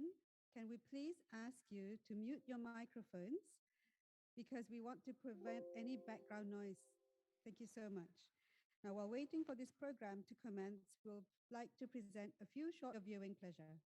everyone, can we please ask you to mute your microphones because we want to prevent any background noise. Thank you so much. Now, while waiting for this program to commence, we'll like to present a few short viewing pleasure.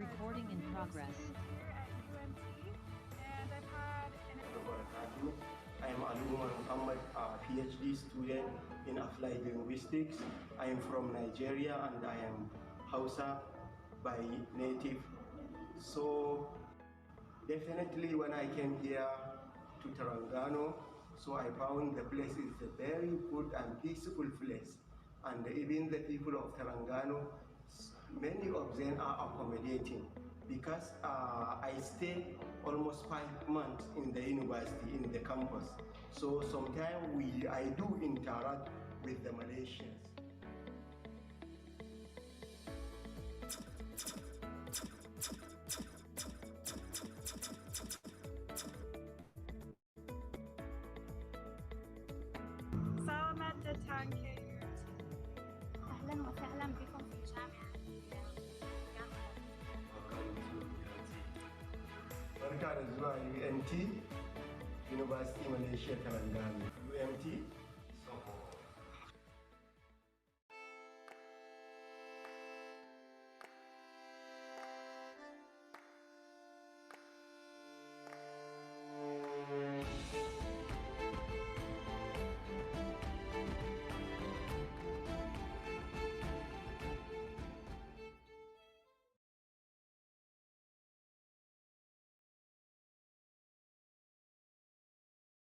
Recording in progress. Here at UMT, and I've had I am Aluma Muhammad, a PhD student in applied linguistics. I am from Nigeria and I am Hausa by native. So definitely when I came here to Terengganu, so I found the place is a very good and peaceful place. And even the people of Terengganu, many of them are accommodating because I stayed almost 5 months in the university, in the campus. So sometimes I do interact with the Malaysians. Salamat datang ke أهلا وسهلا بكم في جامعة جامعة. Barka da zuwa UMT, University Malaysia Terengganu. UMT,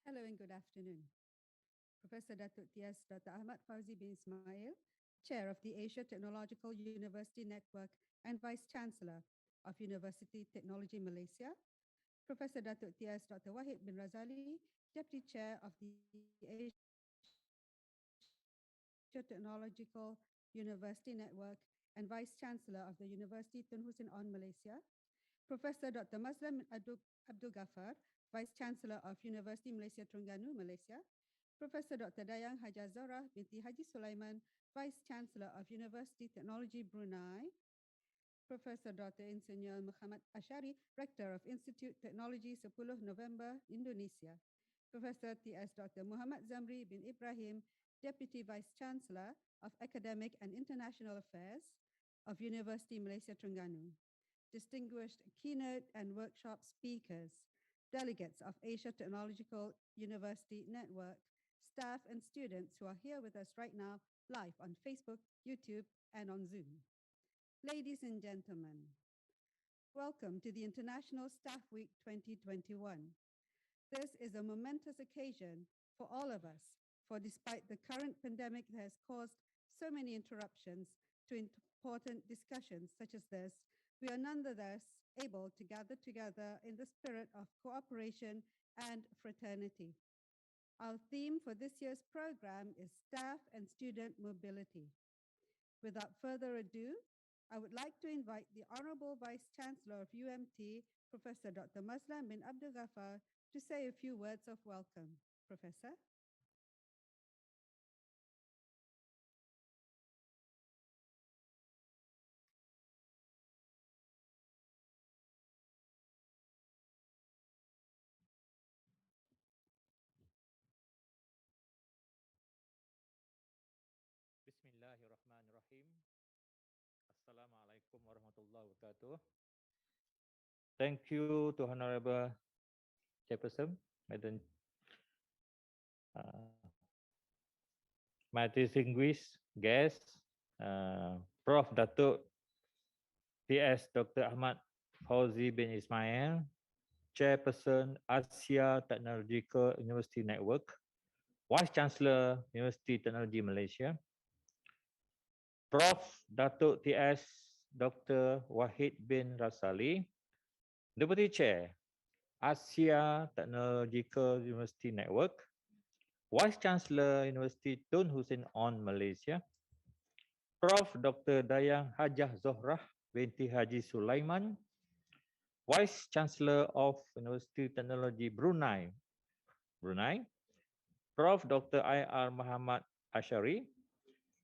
Hello and good afternoon. Professor Datuk T.S. Dr. Ahmad Fauzi bin Ismail, Chair of the Asia Technological University Network and Vice Chancellor of Universiti Teknologi Malaysia. Professor Datuk T.S. Dr. Wahid bin Razali, Deputy Chair of the Asia Technological University Network and Vice Chancellor of the Universiti Tun Hussein On Malaysia. Professor Dr. Mazlan Abdul Ghaffar, Vice Chancellor of University Malaysia Terengganu, Malaysia. Professor Dr. Dayang Hajar Zorah binti Haji Sulaiman, Vice Chancellor of University Teknologi Brunei. Professor Dr. Insinyur Muhammad Ashari, Rector of Institut Teknologi Sepuluh Nopember, Indonesia. Professor T.S. Dr. Muhammad Zamri bin Ibrahim, Deputy Vice Chancellor of Academic and International Affairs of University Malaysia Terengganu. Distinguished keynote and workshop speakers, delegates of Asia Technological University Network, staff and students who are here with us right now, live on Facebook, YouTube, and on Zoom. Ladies and gentlemen, welcome to the International Staff Week 2021. This is a momentous occasion for all of us, for despite the current pandemic that has caused so many interruptions to important discussions such as this, we are nonetheless able to gather together in the spirit of cooperation and fraternity. Our theme for this year's program is Staff and Student Mobility. Without further ado, I would like to invite the Honorable Vice Chancellor of UMT, Professor Dr. Mazlan bin Abdul Ghaffar, to say a few words of welcome. Professor. Bismillahirrahmanirrahim. Assalamualaikum warahmatullahi wabarakatuh. Thank you to Honorable Chairperson, Madam, my distinguished guests, Prof. Datuk PS Dr. Ahmad Fauzi bin Ismail, Chairperson Asia Technological University Network, Vice Chancellor Universiti Teknologi Malaysia, Prof. Datuk TS Dr. Wahid bin Rasali, Deputy Chair, Asia Technological University Network, Vice Chancellor Universiti Tun Hussein On Malaysia, Prof. Dr. Dayang Hajah Zohrah binti Haji Sulaiman, Vice Chancellor of Universiti Teknologi Brunei, Prof. Dr. IR Muhammad Ashari,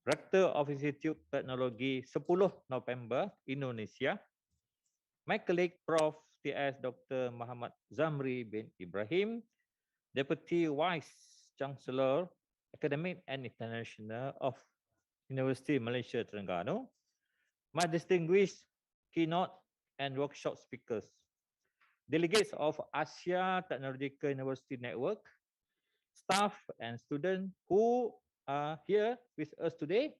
Rector of Institut Teknologi Sepuluh Nopember, Indonesia, my colleague Prof. TS Dr. Muhammad Zamri bin Ibrahim, Deputy Vice Chancellor, Academic and International of Universiti Malaysia Terengganu, my distinguished keynote and workshop speakers, delegates of Asia Technological University Network, staff and students who are here with us today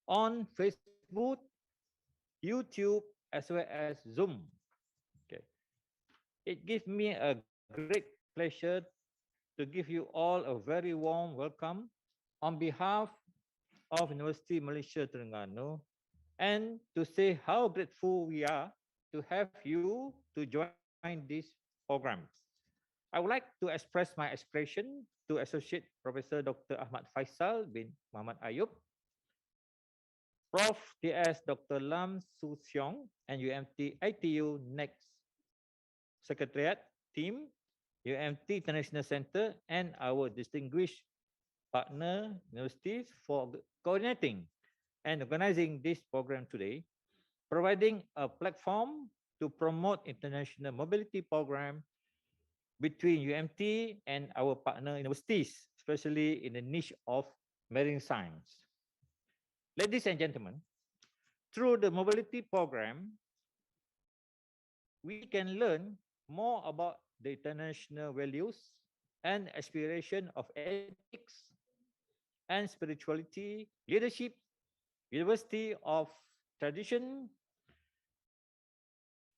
on Facebook, YouTube, as well as Zoom. Okay. It gives me a great pleasure to give you all a very warm welcome on behalf of Universiti Malaysia Terengganu and to say how grateful we are to have you to join this program. I would like to express my aspiration to Associate Professor Dr. Ahmad Faisal bin Muhammad Ayub, Prof. TS Dr. Lam Su Siong, and UMT ATU-Net Secretariat Team, UMT International Center, and our distinguished partner universities for coordinating and organizing this program today, providing a platform to promote international mobility program between UMT and our partner universities, especially in the niche of marine science. Ladies and gentlemen, through the mobility program, we can learn more about the international values and aspiration of ethics and spirituality, leadership, university of tradition,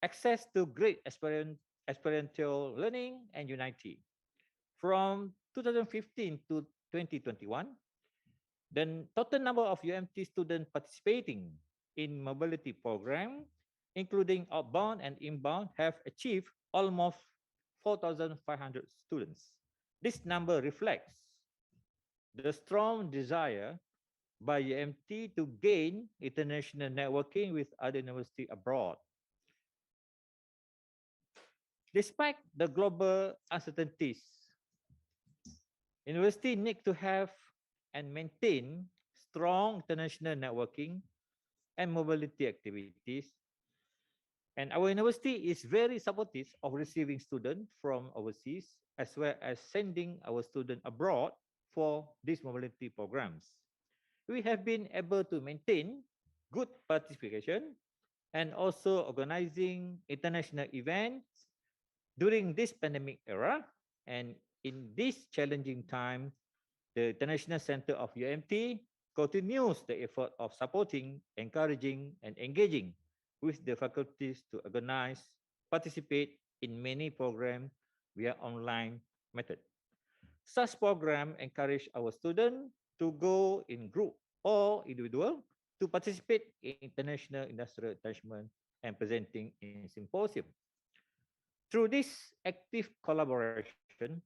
access to great experiential learning and unity. From 2015 to 2021, the total number of UMT students participating in mobility program, including outbound and inbound, have achieved almost 4,500 students. This number reflects the strong desire by UMT to gain international networking with other universities abroad. Despite the global uncertainties, universities need to have and maintain strong international networking and mobility activities. And our university is very supportive of receiving students from overseas, as well as sending our students abroad for these mobility programs. We have been able to maintain good participation and also organizing international events during this pandemic era. And in this challenging time, The International Center of UMT continues the effort of supporting, encouraging, and engaging with the faculties to organize, participate in many programs via online method. Such programs encourage our students to go in group or individual to participate in international industrial attachment and presenting in symposium. Through this active collaboration,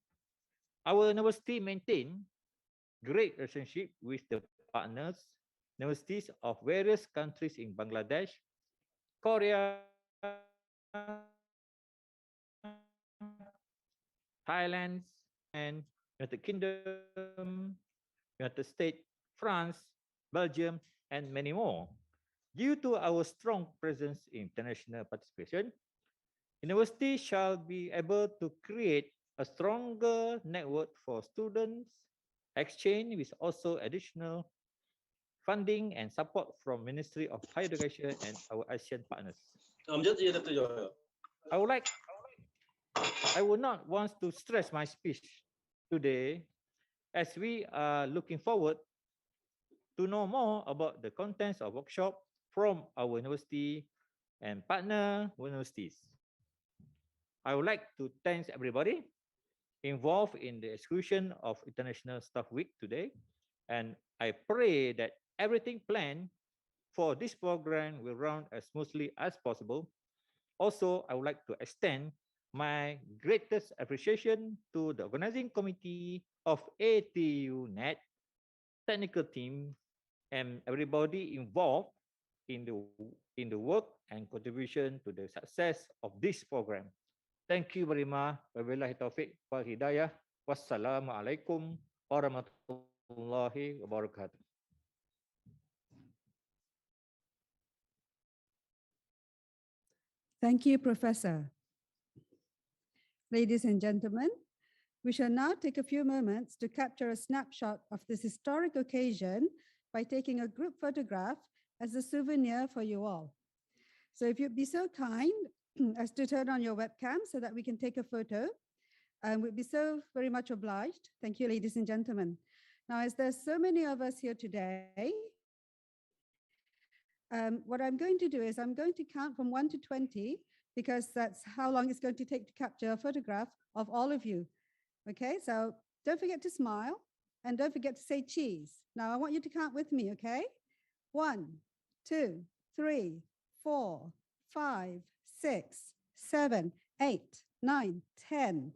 our university maintain great relationship with the partners, universities of various countries in Bangladesh, Korea, Thailand, and United Kingdom, United States, France, Belgium, and many more. Due to our strong presence in international participation, university shall be able to create a stronger network for students exchange with also additional funding and support from Ministry of Higher Education and our ASEAN partners. I would not want to stress my speech today as we are looking forward to know more about the contents of workshop from our university and partner universities. I would like to thank everybody involved in the execution of International Staff Week today, and I pray that everything planned for this program will run as smoothly as possible. Also, I would like to extend my greatest appreciation to the organizing committee of ATU-Net technical team and everybody involved in the work and contribution to the success of this program. Thank you very much. Wabillahi taufiq wal hidayah. Wassalamualaikum warahmatullahi wabarakatuh. Thank you, Professor. Ladies and gentlemen, we shall now take a few moments to capture a snapshot of this historic occasion by taking a group photograph as a souvenir for you all. So if you'd be so kind as to turn on your webcam so that we can take a photo, we'd be so very much obliged. Thank you, ladies and gentlemen. Now, as there's so many of us here today, what I'm going to do is I'm going to count from 1 to 20 because that's how long it's going to take to capture a photograph of all of you. Okay, so don't forget to smile and don't forget to say cheese. Now I want you to count with me, okay? 1, 2, 3, 4, 5, 6, 7, 8, 9, 10.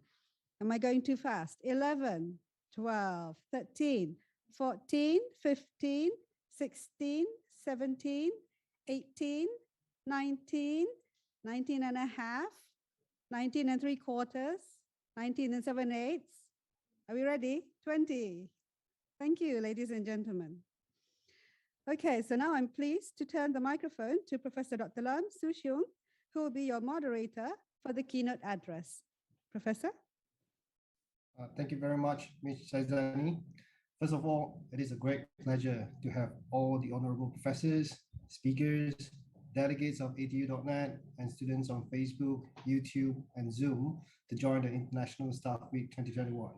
Am I going too fast? 11, 12, 13, 14, 15, 16, 17, 18, 19, 19 and a half, 19 and 3/4, 19 and 7/8. Are we ready? 20. Thank you, ladies and gentlemen. Okay, so now I'm pleased to turn the microphone to Professor Dr. Lam Soo Hyung, who will be your moderator for the keynote address. Professor? Thank you very much, Ms. Shaizani. First of all, it is a great pleasure to have all the honorable professors, speakers, delegates of ATU.Net, and students on Facebook, YouTube, and Zoom to join the International Staff Week 2021.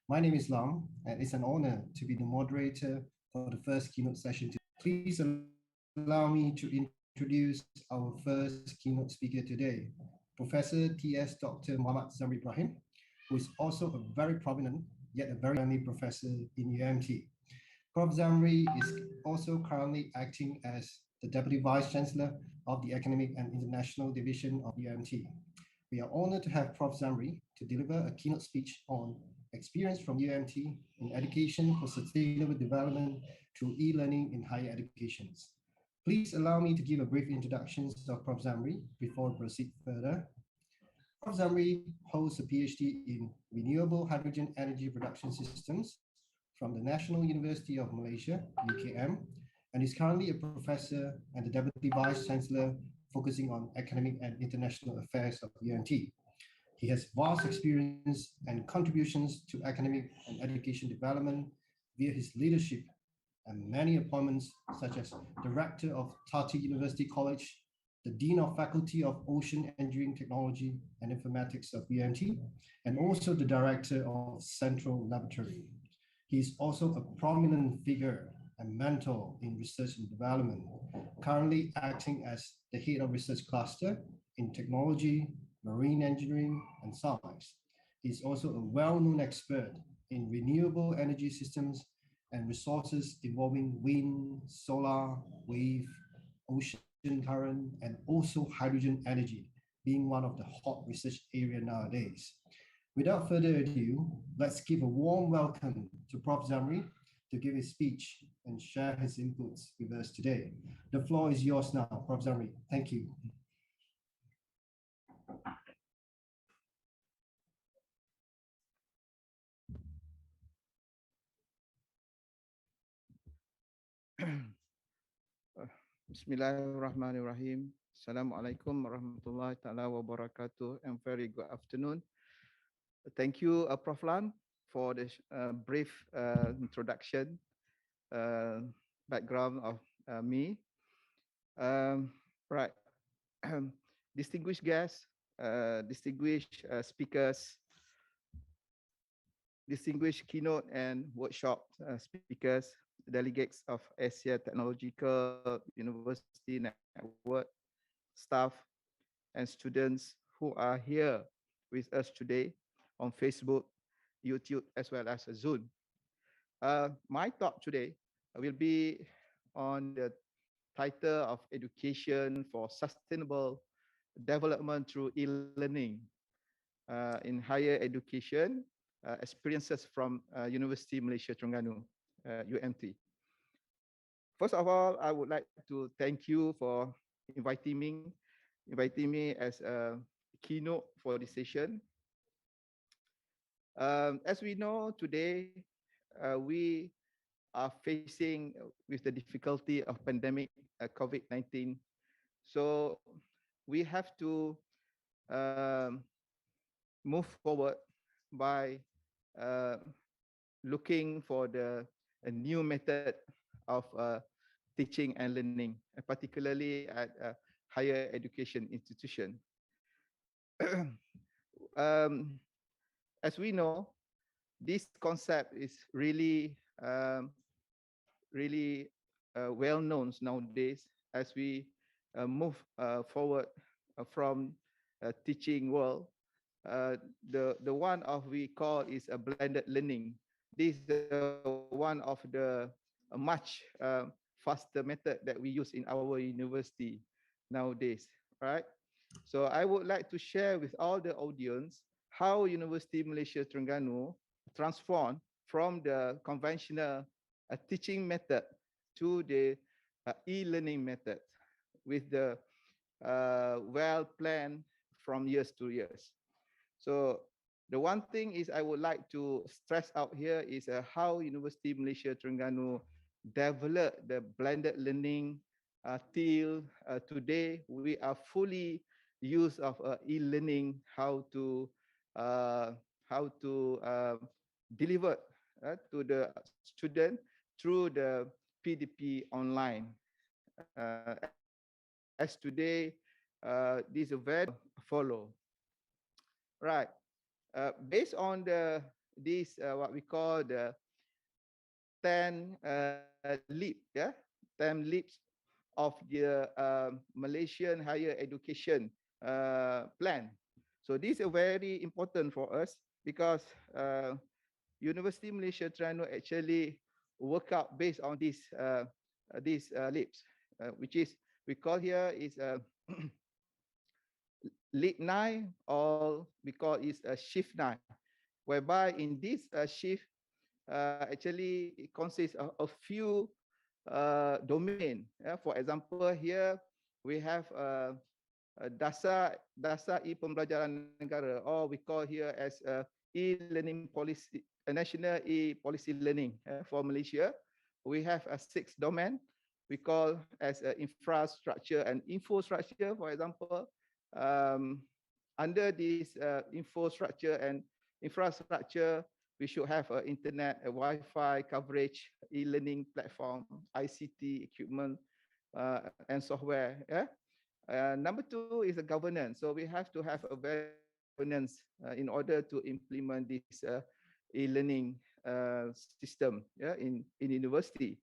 My name is Lam, and it's an honor to be the moderator for the first keynote session. Please allow me to introduce our first keynote speaker today, Professor T.S. Dr. Mohd Zamri Ibrahim, who is also a very prominent, yet a very young professor in UMT. Prof. Zamri is also currently acting as the Deputy Vice Chancellor of the Academic and International Division of UMT. We are honored to have Prof. Zamri to deliver a keynote speech on experience from UMT in education for sustainable development through e-learning in higher education. Please allow me to give a brief introduction of Prof. Zamri before we proceed further. Prof. Zamri holds a PhD in Renewable Hydrogen Energy Production Systems from the National University of Malaysia, UKM, and is currently a professor and the Deputy Vice Chancellor focusing on academic and international affairs of UMT. He has vast experience and contributions to academic and education development via his leadership and many appointments such as Director of Tati University College, the Dean of Faculty of Ocean Engineering Technology and Informatics of UMT, and also the Director of Central Laboratory. He is also a prominent figure and mentor in research and development, currently acting as the head of research cluster in technology, marine engineering, and science. He is also a well-known expert in renewable energy systems and resources involving wind, solar, wave, ocean current, and also hydrogen energy, being one of the hot research area nowadays. Without further ado, let's give a warm welcome to Prof. Zamri to give his speech and share his inputs with us today. The floor is yours now, Prof. Zamri. Thank you. Bismillahirrahmanirrahim. Assalamualaikum warahmatullahi taala wabarakatuh, and very good afternoon. Thank you, Prof. Lam, for the brief introduction, background of me. Right, distinguished guests, distinguished speakers, distinguished keynote and workshop speakers, delegates of Asia Technological University Network, staff, and students who are here with us today on Facebook, YouTube, as well as Zoom. My talk today will be on the title of Education for Sustainable Development through E-Learning in Higher Education, experiences from Universiti Malaysia Terengganu, UMT. First of all, I would like to thank you for inviting me as a keynote for this session. As we know today, we are facing with the difficulty of pandemic COVID-19. So we have to move forward by looking for a new method of teaching and learning, particularly at a higher education institution. As we know, this concept is really, well known nowadays as we move forward from teaching world. The one of we call is a blended learning. This is one of the much faster method that we use in our university nowadays, right? So I would like to share with all the audience how Universiti Malaysia Terengganu transformed from the conventional teaching method to the e-learning method with the well-planned from years to years. So the one thing is I would like to stress out here is how Universiti Malaysia Terengganu developed the blended learning till today. We are fully use of e-learning, how to deliver to the student through the PDP online. As today, this is a very follow. Right. Based on this what we call the 10 leap, 10 leaps of the Malaysian higher education plan. So this is very important for us because Universiti Malaysia Terengganu actually work out based on these leaps, which is we call here is leap 9, or we call it a shift 9, whereby in this shift actually it consists of a few domain. For example, here we have dasar e-pembelajaran negara, or we call here as e-learning policy, national e-policy learning for Malaysia. We have a 6 domain we call as infrastructure and infrastructure. For example, under this infrastructure and infrastructure, we should have internet, Wi-Fi coverage, e-learning platform, ICT equipment, and software. Number 2 is the governance. So we have to have a governance in order to implement this e-learning system, yeah, in university.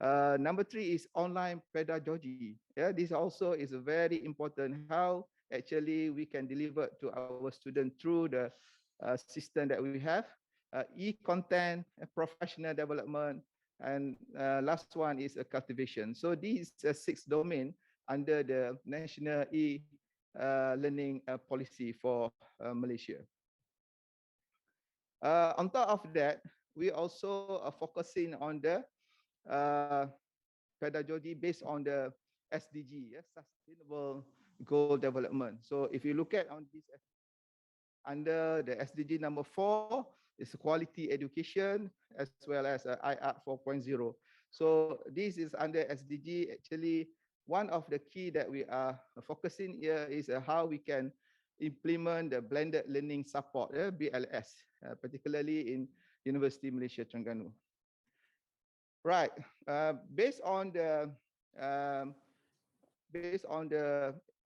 Number 3 is online pedagogy. Yeah, this also is a very important, how actually we can deliver to our students through the system that we have. E-content, professional development, and last one is a cultivation. So these 6 domain under the national learning policy for Malaysia. On top of that, we also are focusing on the pedagogy based on the SDG, Sustainable Goal Development. So if you look at on this under the SDG number 4 is quality education as well as IR 4.0. So this is under SDG. Actually, one of the key that we are focusing here is how we can implement the blended learning support, BLS, particularly in Universiti Malaysia Terengganu. Right. Based on the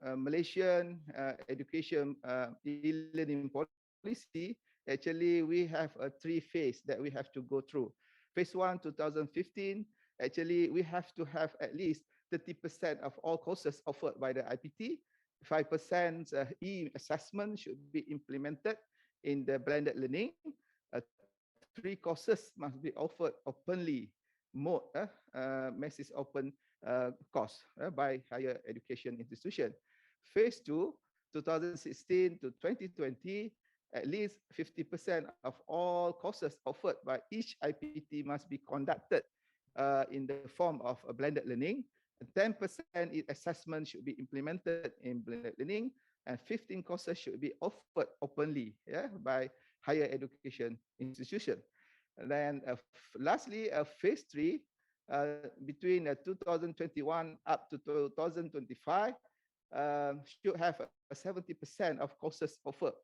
Malaysian education e-learning policy, actually we have a 3 phase that we have to go through. Phase 1, 2015, actually we have to have at least 30% of all courses offered by the IPT. 5% e-assessment should be implemented in the blended learning. 3 courses must be offered openly, Mohd, massive open course by higher education institution. Phase 2, 2016 to 2020, at least 50% of all courses offered by each IPT must be conducted in the form of a blended learning. 10% assessment should be implemented in blended learning, and 15 courses should be offered openly, by higher education institution. And then lastly, phase 3, between 2021 up to 2025, should have 70% of courses offered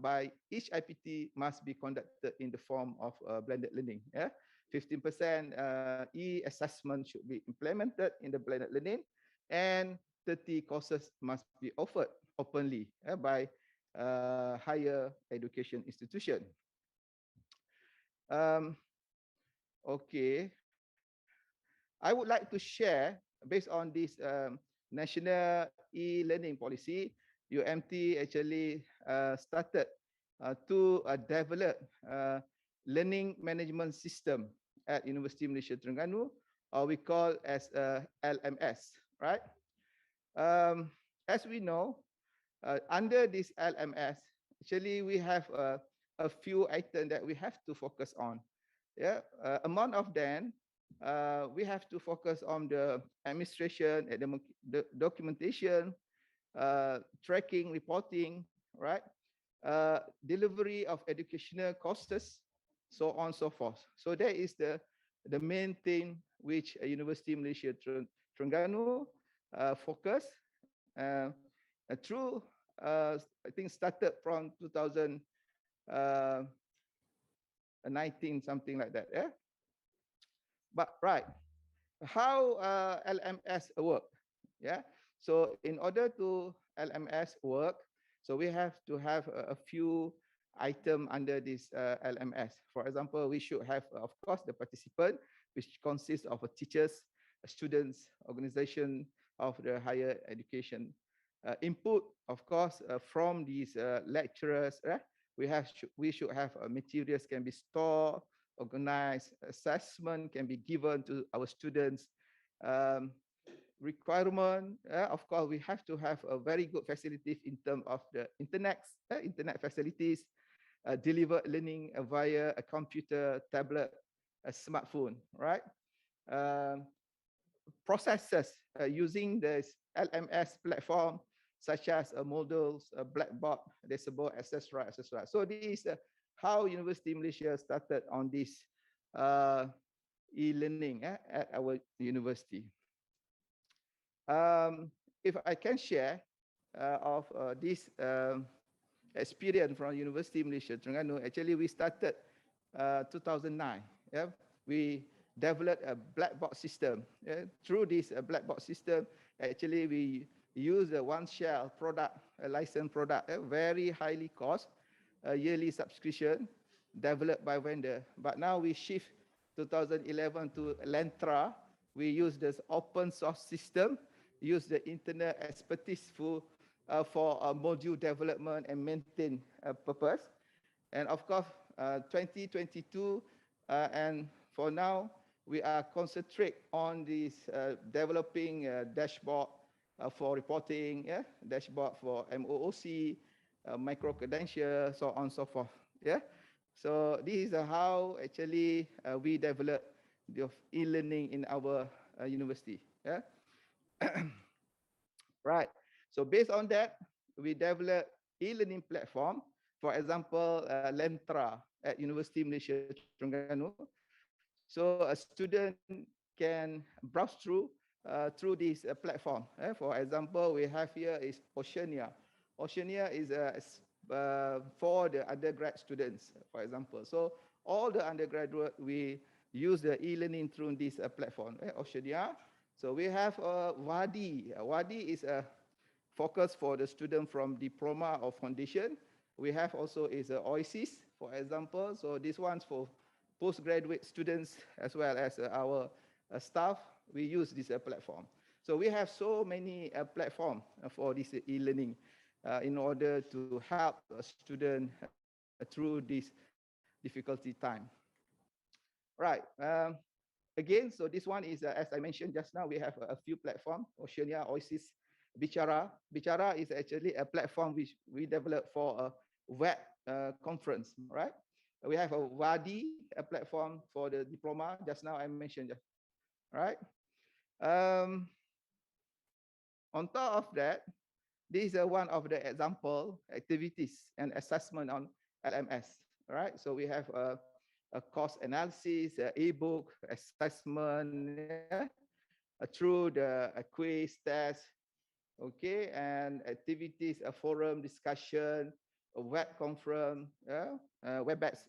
by each IPT must be conducted in the form of blended learning. 15% e-assessment should be implemented in the blended learning, and 30 courses must be offered openly by higher education institution. Okay, I would like to share based on this national e-learning policy. UMT actually started to develop learning management system at Universiti Malaysia Terengganu, or we call as LMS, right? As we know, under this LMS, actually we have a few items that we have to focus on. Among of them, we have to focus on the administration, the documentation, tracking, reporting, right? Delivery of educational courses, so on and so forth. So that is the main thing which Universiti Malaysia Terengganu focus through, I think started from 2019, something like that. But right, how LMS work? So in order to LMS work, so we have to have a few items under this LMS. For example, we should have, of course, the participant, which consists of teachers, students, organization of the higher education. Input, of course, from these lecturers. We should have materials can be stored, organized, assessment can be given to our students. Requirement, of course, we have to have a very good facilities in terms of the internet facilities, deliver learning via a computer, tablet, a smartphone, right? Processes using this LMS platform, such as modules, Blackboard, Decibel, etc., etc. So this is how Universiti Malaysia started on this e-learning at our university. If I can share of this experience from Universiti Malaysia Terengganu, actually we started 2009. We developed a Blackboard system. Through this Blackboard system, actually we use a one-share product, a licensed product, very highly cost, yearly subscription. developed by vendor. But now we shift 2011 to Lentra. We use this open source system, use the internet expertise for module development and maintain purpose. And of course, 2022, and for now, we are concentrate on this developing dashboard for reporting, yeah, dashboard for MOOC, micro credential, so on and so forth. Yeah. So this is how actually we develop the e-learning in our university. Yeah. Right. So based on that, we develop e-learning platform. For example, Lentra at Universiti Malaysia Terengganu. So a student can browse through this platform. For example, we have here is Oceania. Oceania is for the undergrad students, for example. So all the undergraduate, we use the e-learning through this platform, Oceania. So we have Wadi. Wadi is a focus for the student from diploma or foundation. We have also is Oasis, for example. So this one's for postgraduate students as well as our staff. We use this platform. So we have so many platforms for this e-learning in order to help a student through this difficulty time. Right. Again, so this one is, as I mentioned just now, we have a few platforms, Oceania, Oasis, Bicara. Bicara is actually a platform which we developed for a web conference, right? We have a Wadi, a platform for the diploma, just now I mentioned, right? On top of that, this is one of the example activities and assessment on LMS, right? So we have a course analysis, ebook, assessment, yeah, through the quiz, test, okay, and activities, a forum discussion, a web conference, WebEx.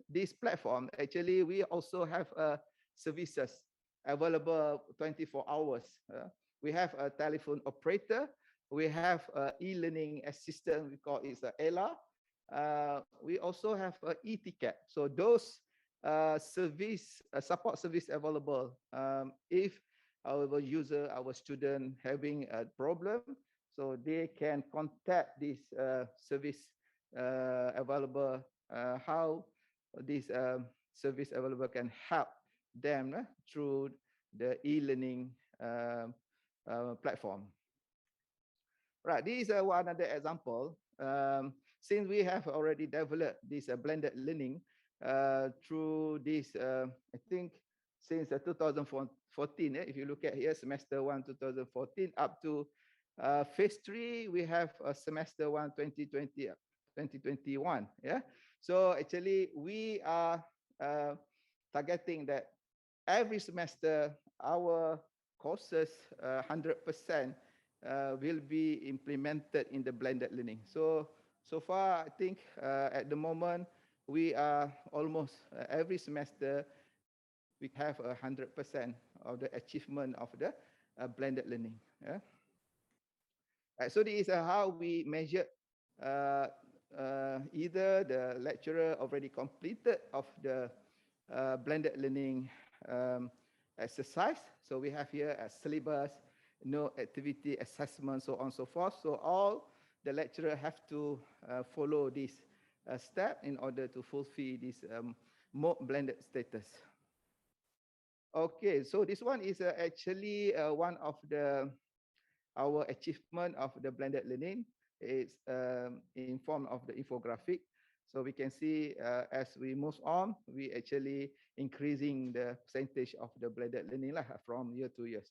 This platform, actually, we also have services available 24 hours. We have a telephone operator. We have an e-learning assistant. We call it Ella. We also have an e-ticket. So those support service available. If our user, our student having a problem, so they can contact this service available, how this service available can help them through the e-learning platform. Right, this is one other example. Since we have already developed this blended learning through this, I think since 2014, if you look at here, semester 1, 2014, up to phase 3, we have semester 1, 2020, 2021. Yeah. So actually, we are targeting that every semester, our courses 100% will be implemented in the blended learning. So far, I think at the moment, we are almost every semester, we have 100% of the achievement of the blended learning. Yeah. So this is how we measure either the lecturer already completed of the blended learning exercise. So we have here a syllabus, no activity assessment, so on and so forth. So all the lecturer have to follow this step in order to fulfill this more blended status. Okay, so this one is actually one of our achievement of the blended learning. It's in form of the infographic. So we can see as we move on, we actually increasing the percentage of the blended learning from year to year.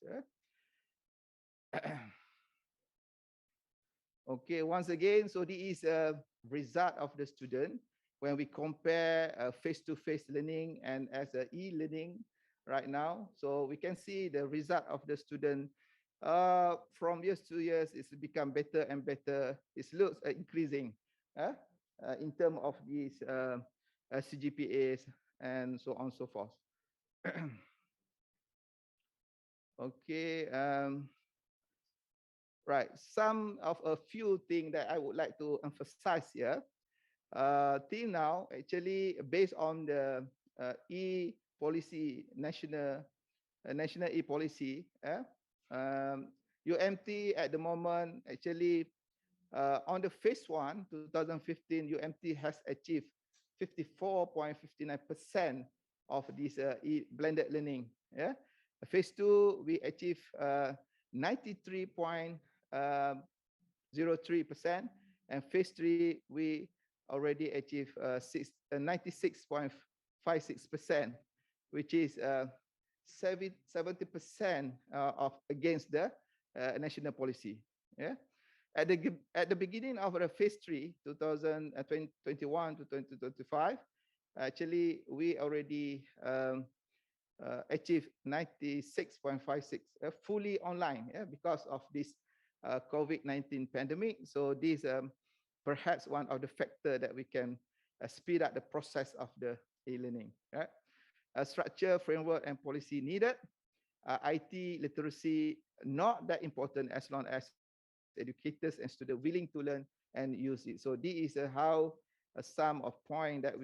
Okay, once again, so this is a result of the student when we compare face-to-face learning and as a e-learning right now. So we can see the result of the student from years to years, it's become better and better. It looks increasing in terms of these CGPAs and so on and so forth. Okay. Right. Some of a few things that I would like to emphasize here. till now, actually, based on the e-policy, national e-policy, UMT at the moment, actually, on the phase 1, 2015, UMT has achieved 54.59% of this blended learning. Yeah, phase 2 we achieved 93.03%, and phase 3 we already achieved 96.56%, which is 70% of against the national policy. Yeah. At the beginning of the phase 3, 2021 to 2025, actually we already achieved 96.56 fully online, yeah, because of this COVID-19 pandemic. So this perhaps one of the factors that we can speed up the process of the e-learning. Right? A structure, framework, and policy needed. IT literacy not that important as long as educators and students willing to learn and use it. So this is how some of point that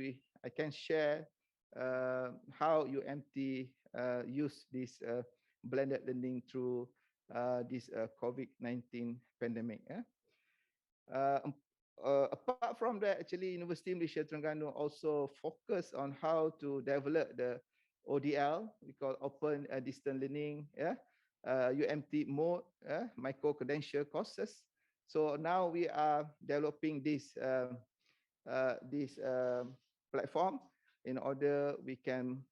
I can share how UMT use this blended learning through this COVID-19 pandemic. Yeah? Apart from that, actually, Universiti Malaysia Terengganu also focus on how to develop the ODL, we call open distance learning, yeah, UMT Mohd, micro credential courses. So now we are developing this platform in order we can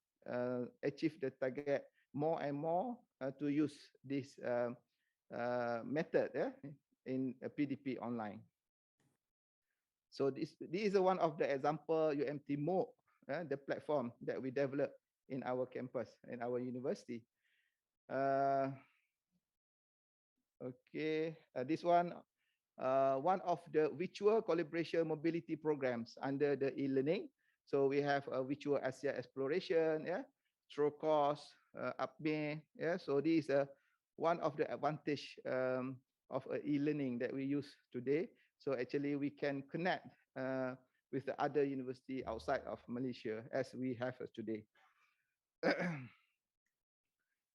achieve the target more and more to use this method in PDP online. So this is one of the example UMT Mohd, the platform that we developed in our campus, in our university. Okay, this one of the virtual collaboration mobility programs under the e-learning. So we have a virtual Asia exploration, yeah, through course, UPME, yeah. So this is one of the advantage of e-learning that we use today. So actually we can connect with the other university outside of Malaysia as we have today.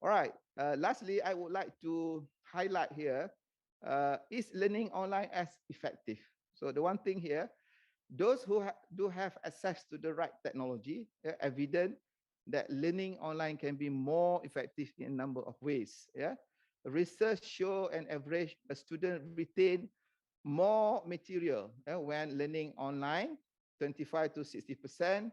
All right. Lastly, I would like to highlight here, is learning online as effective? So the one thing here, those who do have access to the right technology, evident that learning online can be more effective in a number of ways. Yeah, research show an average a student retain more material when learning online, 25 to 60%,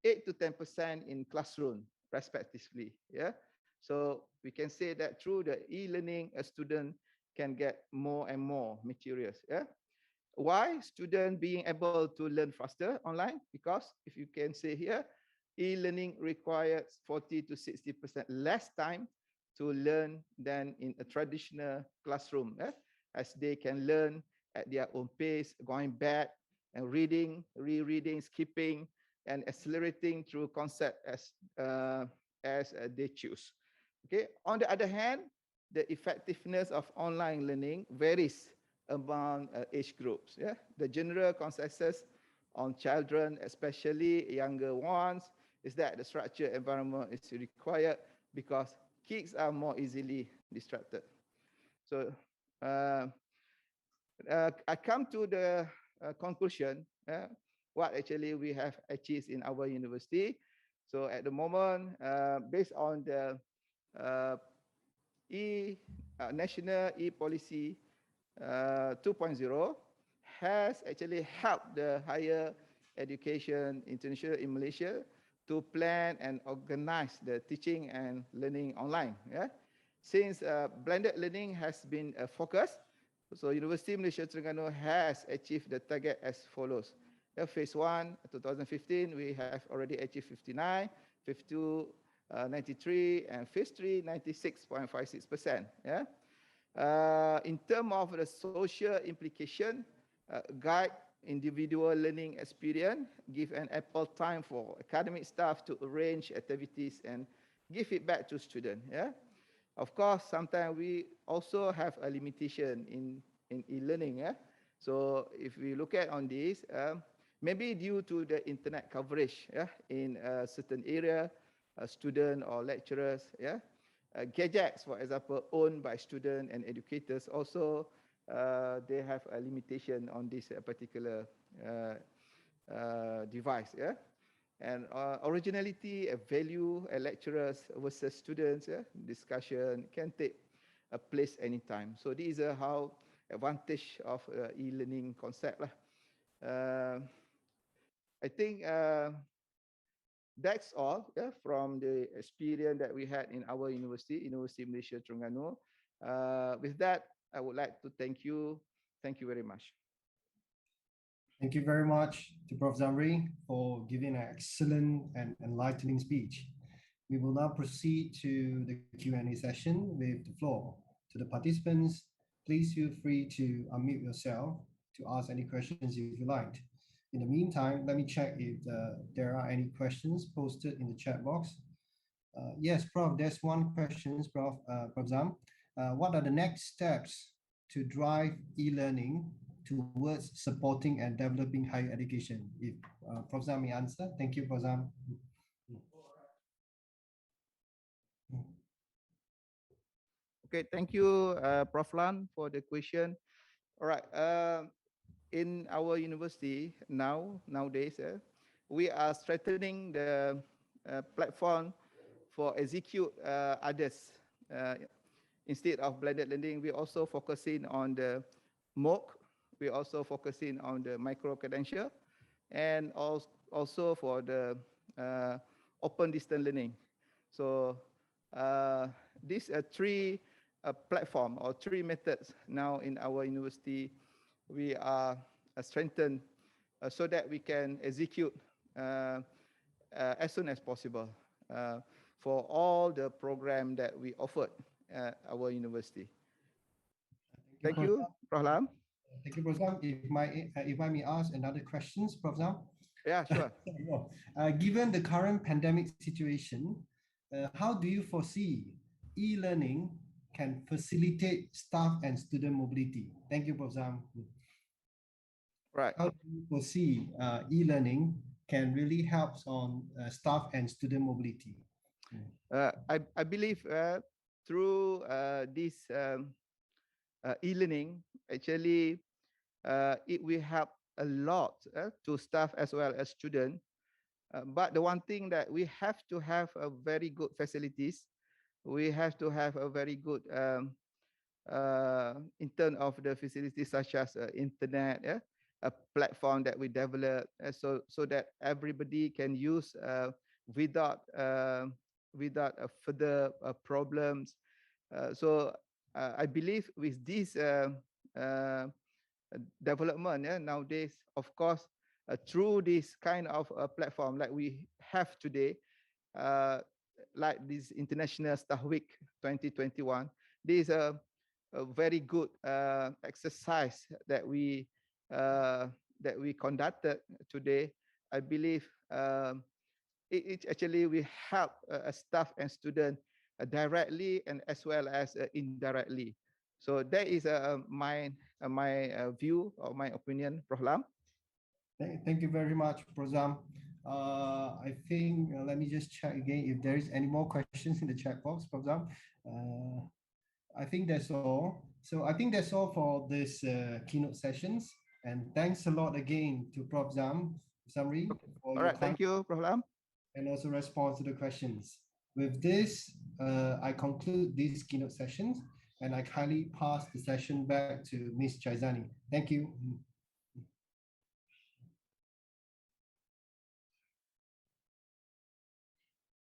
8 to 10% in classroom, respectively. Yeah. So we can say that through the e-learning, a student can get more and more materials. Yeah. Why? Student being able to learn faster online? Because if you can say here, e-learning requires 40 to 60% less time to learn than in a traditional classroom, as they can learn at their own pace, going back and reading, rereading, skipping, and accelerating through concept as they choose. Okay. On the other hand, the effectiveness of online learning varies among age groups. Yeah, the general consensus on children, especially younger ones, is that the structured environment is required because kids are more easily distracted. So I come to the conclusion, what actually we have achieved in our university. So at the moment, based on the national e-policy 2.0 has actually helped the higher education international in Malaysia to plan and organize the teaching and learning online. Yeah, since blended learning has been a focus, so Universiti Malaysia Terengganu has achieved the target as follows. Phase 1, 2015, we have already achieved 59, phase 2, 93, and phase 3, 96.56%. Yeah. In terms of the social implication, guide individual learning experience, give an ample time for academic staff to arrange activities and give feedback to students. Yeah. Of course, sometimes we also have a limitation in e-learning. Yeah? So if we look at on this, maybe due to the internet coverage, in a certain area, a student or lecturers, gadgets, for example, owned by students and educators also, they have a limitation on this particular device, and originality, value, lecturers versus students, discussion can take a place anytime. So these are how advantage of e-learning concept lah. I think that's all from the experience that we had in our university, Universiti Malaysia Terengganu. With that, I would like to thank you. Thank you very much. Thank you very much to Prof. Zamri for giving an excellent and enlightening speech. We will now proceed to the Q&A session with the floor. To the participants, please feel free to unmute yourself to ask any questions if you like. In the meantime, let me check if there are any questions posted in the chat box. Yes, Prof, there's one question, Prof. Zam. What are the next steps to drive e-learning towards supporting and developing higher education? If Prof. Zam may answer. Thank you, Prof. Zam. Okay, thank you, Prof. Lan, for the question. All right, in our university nowadays, we are strengthening the platform for execute others. Instead of blended learning, we also focusing on the MOOC. We also focusing on the micro credential, and also for the open distance learning. So these are three platform or three methods now in our university. We are strengthened so that we can execute as soon as possible for all the program that we offered at our university. Thank you, Prof. Lam. Thank you, Prof. Zam. If I may ask another questions, Prof. Zam? Yeah, sure. Given the current pandemic situation, how do you foresee e-learning can facilitate staff and student mobility? Thank you, Prof. Zam. Right. How do you foresee e-learning can really help on staff and student mobility? I believe through this e-learning, actually, it will help a lot to staff as well as students. But the one thing that we have to have a very good facilities, we have to have a very good in terms of the facilities such as internet, a platform that we develop, so that everybody can use without further problems. So I believe with this development nowadays, of course, through this kind of platform like we have today, like this International Staff Week 2021, this is a very good exercise that we conducted today. I believe it actually will help staff and students directly and as well as indirectly. So that is my view or my opinion, Prof. Lam. Thank you very much, Prof. Zam. I think, let me just check again if there is any more questions in the chat box, Prof. Zam. I think that's all. So I think that's all for this keynote sessions. And thanks a lot again to Prof. Zamri. All right, thank you, Prof. Lam. And also respond to the questions. With this, I conclude these keynote sessions, and I kindly pass the session back to Ms. Chaizani. Thank you.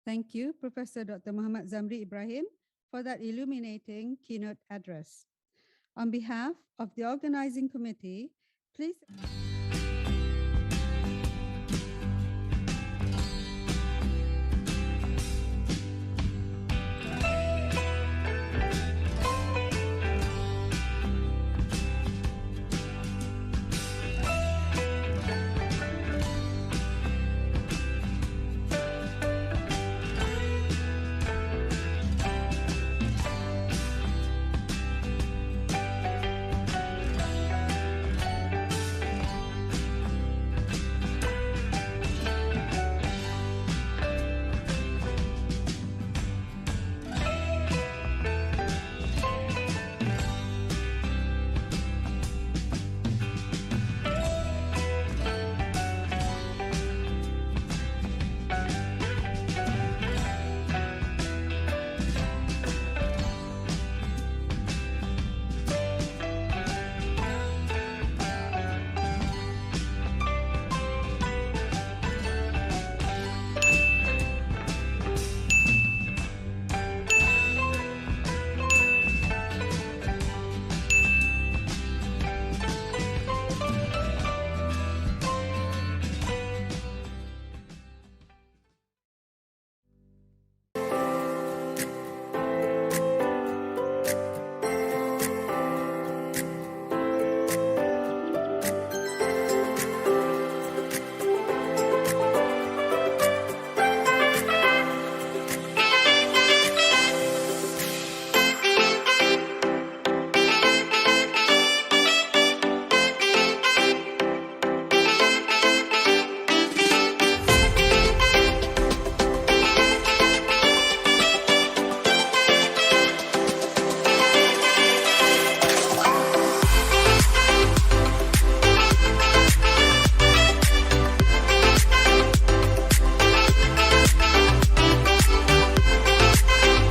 Thank you, Professor Dr. Muhammad Zamri Ibrahim, for that illuminating keynote address. On behalf of the organizing committee, please